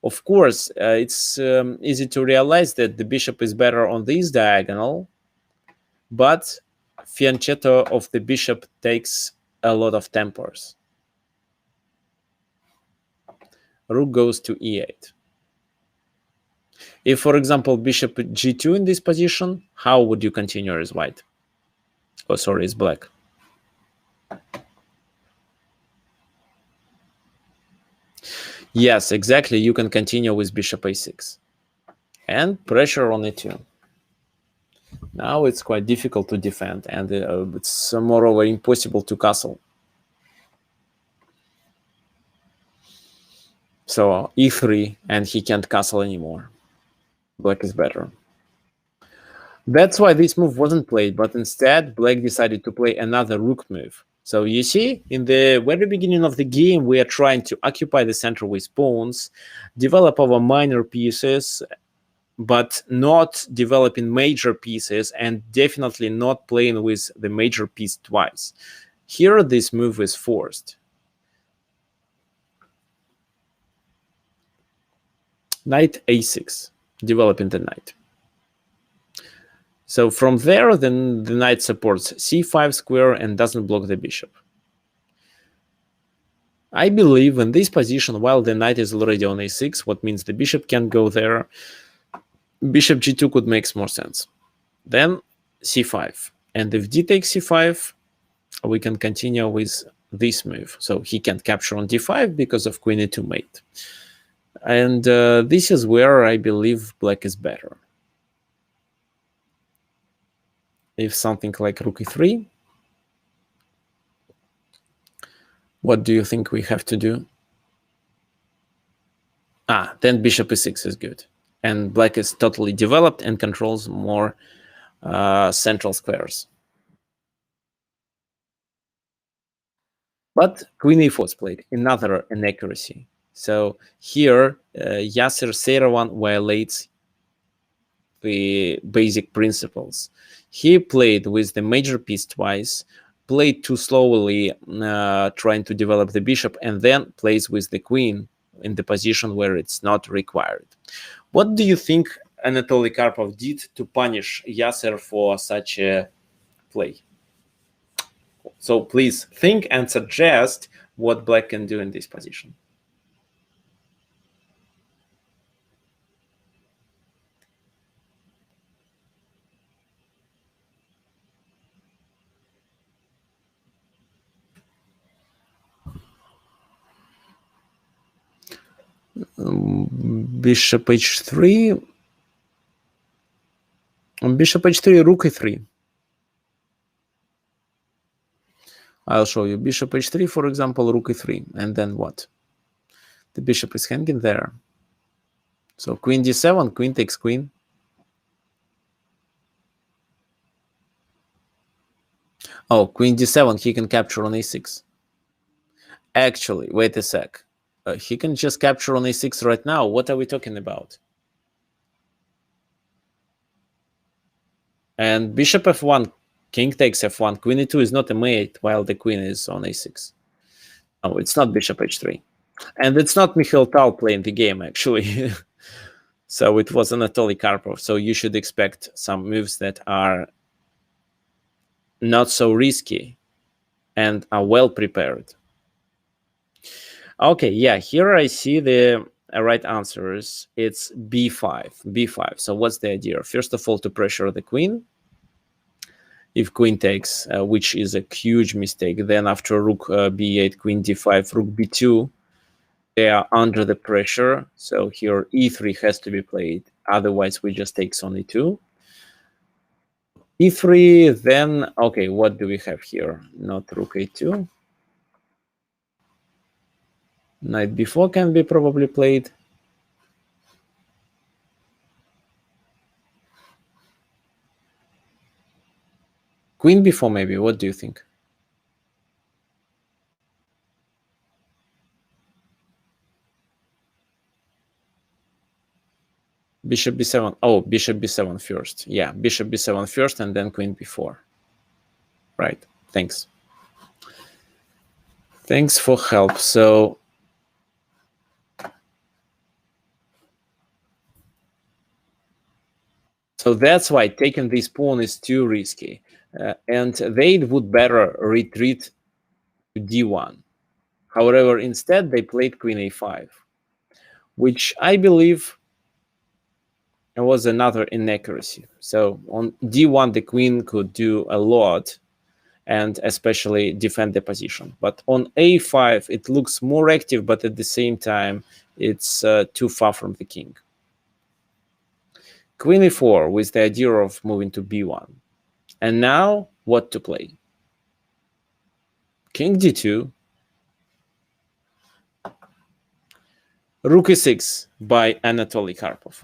Of course, it's easy to realize that the bishop is better on this diagonal, but fianchetto of the bishop takes a lot of tempers. Rook goes to e8. If, for example, bishop g2 in this position, how would you continue as white? Oh, sorry, it's black. Yes, exactly. You can continue with bishop a6. And pressure on e2. Now it's quite difficult to defend, and it's moreover impossible to castle. So e3, and he can't castle anymore. Black is better. That's why this move wasn't played, but instead black decided to play another rook move. So you see, in the very beginning of the game, we are trying to occupy the center with pawns, develop our minor pieces, but not developing major pieces, and definitely not playing with the major piece twice. Here, this move is forced. Knight a6, developing the knight. So from there, then the knight supports c5 square and doesn't block the bishop. I believe in this position, while the knight is already on a6, what means the bishop can't go there, bishop g2 could make more sense. Then c5. And if d takes c5, we can continue with this move. So he can't capture on d5 because of queen e2 mate. And this is where I believe black is better. If something like rook e3, what do you think we have to do? Then bishop e6 is good. And black is totally developed and controls more central squares. But queen e4 was played, another inaccuracy. So here, Yasser Seirawan violates the basic principles. He played with the major piece twice, played too slowly, trying to develop the bishop, and then plays with the queen in the position where it's not required. What do you think Anatoly Karpov did to punish Yasser for such a play? So please think and suggest what black can do in this position. Bishop h3. Bishop h3, rook e3. I'll show you. Bishop h3, for example, rook e3. And then what? The bishop is hanging there. So queen d7, queen takes queen. Oh, queen d7, he can capture on a6. Actually, wait a sec. He can just capture on a6 right now. What are we talking about? And bishop f1, king takes f1, queen e2 is not a mate while the queen is on a6. No, it's not bishop h3. And it's not Mikhail Tal playing the game, actually. So it was Anatoly Karpov. So you should expect some moves that are not so risky and are well prepared. Okay, yeah, here I see the right answers. It's b5, b5. So what's the idea? First of all, to pressure the queen. If queen takes, which is a huge mistake, then after rook b8, queen d5, rook b2, they are under the pressure. So here e3 has to be played. Otherwise, we just take on e2. e3, then, okay, what do we have here? Not rook a2. Knight b4 can be probably played. Queen b4 maybe, what do you think? Bishop b7. Oh, bishop b7 first. Yeah, bishop b7 first and then queen b4. Right, thanks. Thanks for help. So that's why taking this pawn is too risky. And they would better retreat to d1. However, instead they played queen a5, which I believe was another inaccuracy. So on d1, the queen could do a lot and especially defend the position. But on a5, it looks more active, but at the same time, it's too far from the king. Queen e4 with the idea of moving to b1. And now, what to play? King d2, rook e6 by Anatoly Karpov.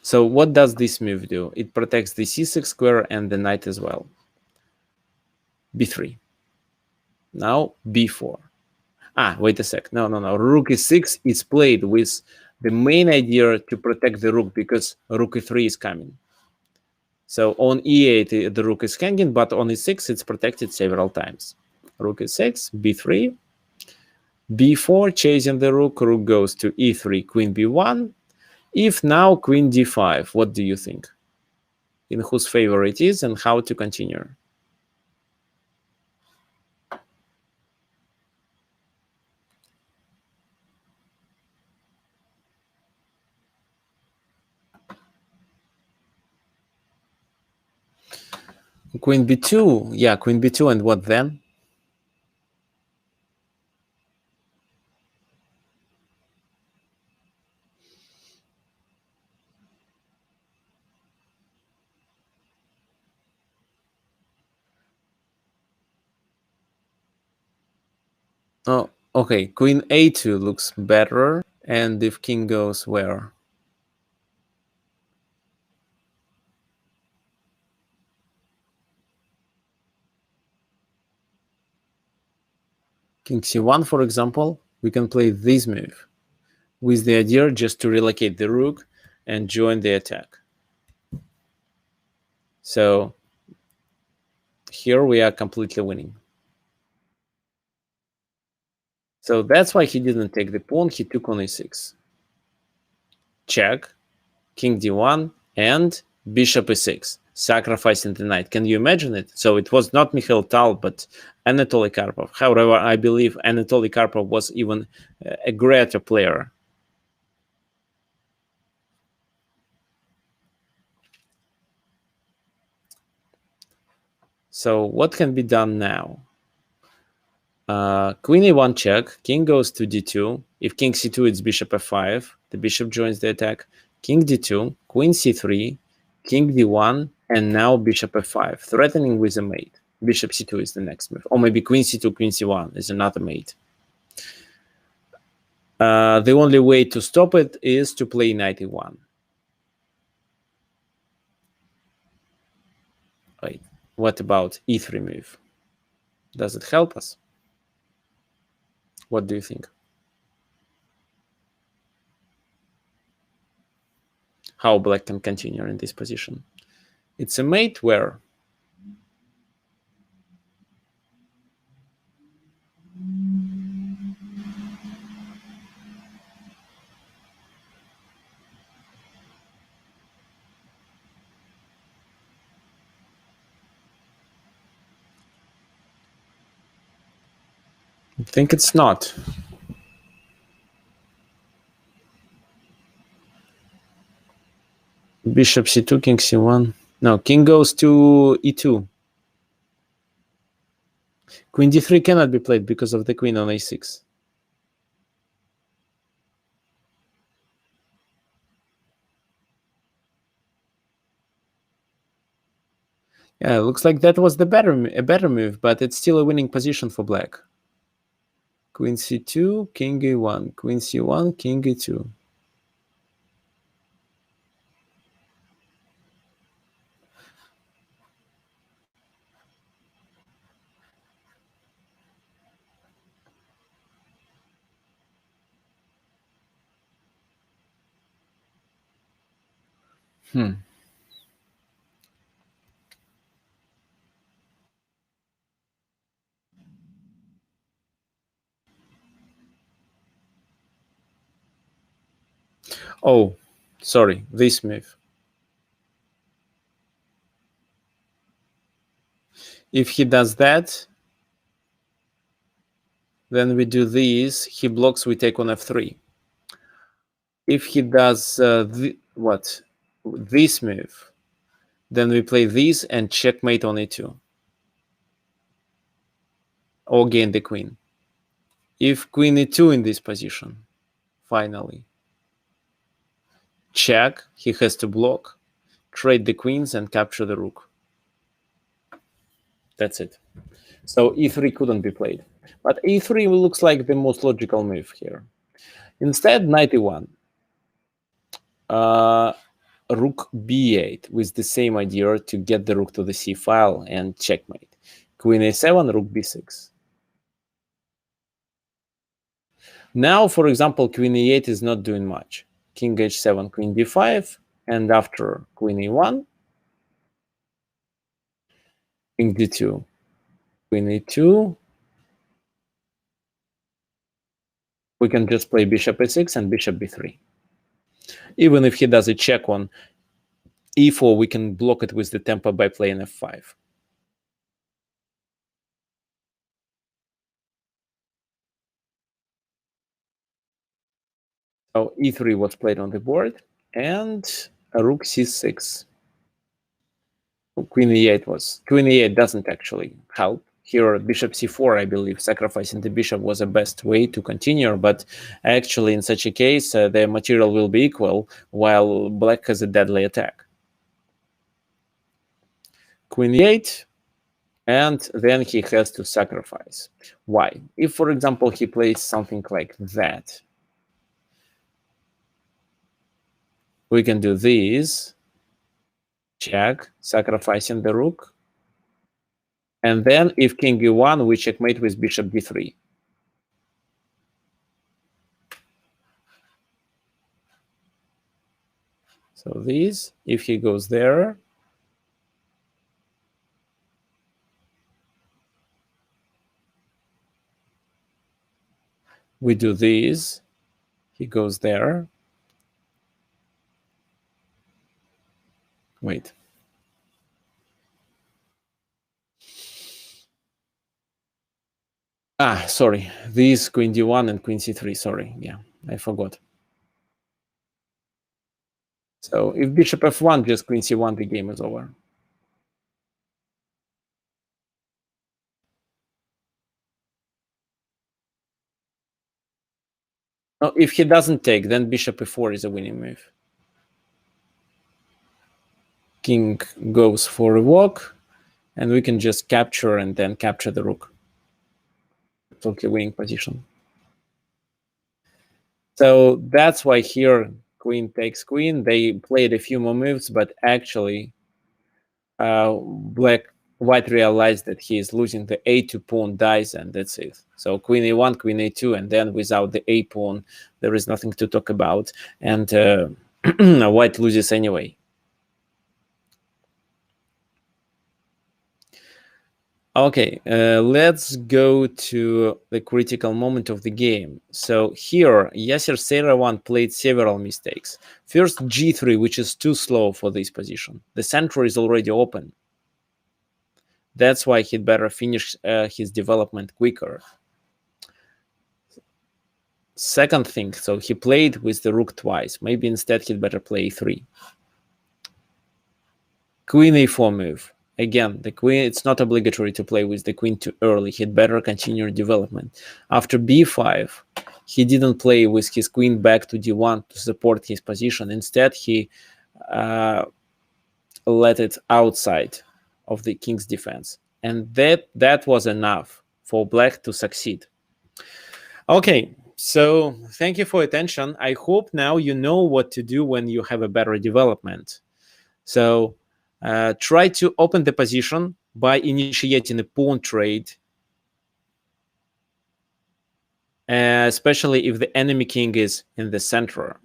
So what does this move do? It protects the c6 square and the knight as well. b3. Now b4. Wait a sec. No. Rook e6 is played with the main idea to protect the rook because rook e3 is coming. So on e8, the rook is hanging, but on e6, it's protected several times. Rook e6, b3, b4, chasing the rook. Rook goes to e3, queen b1. If now queen d5, what do you think? In whose favor it is and how to continue? Queen b2, yeah, queen b2, and what then? Oh, okay, queen a2 looks better, and if king goes where? King c1, for example, we can play this move with the idea just to relocate the rook and join the attack. So here we are completely winning. So that's why he didn't take the pawn, he took on e6. Check, king d1, and bishop e6, sacrificing the knight. Can you imagine it? So it was not Mikhail Tal, but Anatoly Karpov. However, I believe Anatoly Karpov was even a greater player. So what can be done now? Queen e1 check, king goes to d2. If king c2, it's bishop f5. The bishop joins the attack. King d2, queen c3, king d1, and now bishop f5, threatening with a mate. Bishop c2 is the next move. Or maybe queen c2, queen c1 is another mate. The only way to stop it is to play knight e1. Wait, what about e3 move? Does it help us? What do you think? How black can continue in this position? It's a mate where I think it's not. Bishop c2, king c1. No, king goes to e2. Queen d3 cannot be played because of the queen on a6. Yeah, it looks like that was a better move, but it's still a winning position for black. Queen c2, king a1, queen c1, king e2. Oh, sorry, this move. If he does that, then we do this. He blocks, we take on f3. If he does this move, then we play this and checkmate on e2. Or gain the queen. If queen e2 in this position, finally, check, he has to block, trade the queens and capture the rook. That's it. So e3 couldn't be played. But e3 looks like the most logical move here. Instead, knight e1. Rook b8 with the same idea to get the rook to the c file and checkmate. Queen a7, rook b6. Now, for example, queen e8 is not doing much. King h7, queen d5, and after queen e1, king d2, queen e2. We can just play bishop a6 and bishop b3. Even if he does a check on e4, we can block it with the tempo by playing f5. So e3 was played on the board, and a rook c6. Queen e8 was. Queen e8 doesn't actually help. Here, bishop c4, I believe, sacrificing the bishop was the best way to continue, but actually in such a case, the material will be equal, while black has a deadly attack. Queen e8, and then he has to sacrifice. Why? If, for example, he plays something like that, we can do this, check, sacrificing the rook, and then if king e1, we checkmate with bishop d3. So this, if he goes there, we do this, he goes there. Wait. Sorry. These queen d1 and queen c3. Sorry. Yeah, I forgot. So if bishop f1, just queen c1, the game is over. No, if he doesn't take, then bishop e4 is a winning move. King goes for a walk, and we can just capture and then capture the rook. Totally winning position. So that's why here queen takes queen. They played a few more moves, but actually white realized that he is losing the a2 pawn dies, and that's it. So queen a1, queen a2, and then without the a pawn, there is nothing to talk about, and white loses anyway. Okay, let's go to the critical moment of the game. So here, Yasser Seirawan played several mistakes. First, g3, which is too slow for this position. The center is already open. That's why he'd better finish his development quicker. Second thing, so he played with the rook twice. Maybe instead he'd better play e3. Queen a4 move. Again, the queen, it's not obligatory to play with the queen too early. He'd better continue development. After b5, he didn't play with his queen back to d1 to support his position. Instead, he let it outside of the king's defense. And that was enough for black to succeed. Okay, so thank you for attention. I hope now you know what to do when you have a better development. So try to open the position by initiating a pawn trade, especially if the enemy king is in the center.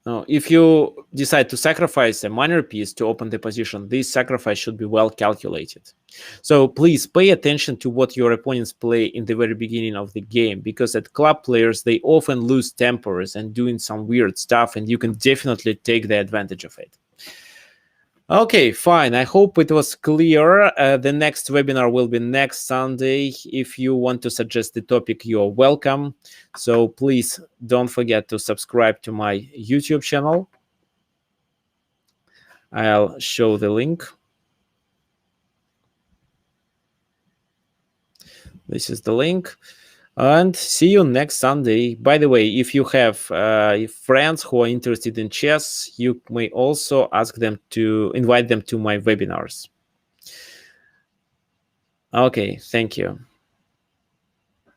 Now, if you decide to sacrifice a minor piece to open the position, this sacrifice should be well calculated. So please pay attention to what your opponents play in the very beginning of the game, because at club players, they often lose tempers and doing some weird stuff, and you can definitely take the advantage of it. Okay, fine. I hope it was clear. The next webinar will be next Sunday. If you want to suggest the topic, you're welcome. So please don't forget to subscribe to my YouTube channel. I'll show the link. This is the link. And see you next Sunday. By the way, if you have friends who are interested in chess, you may also ask them to invite them to my webinars. Okay, thank you.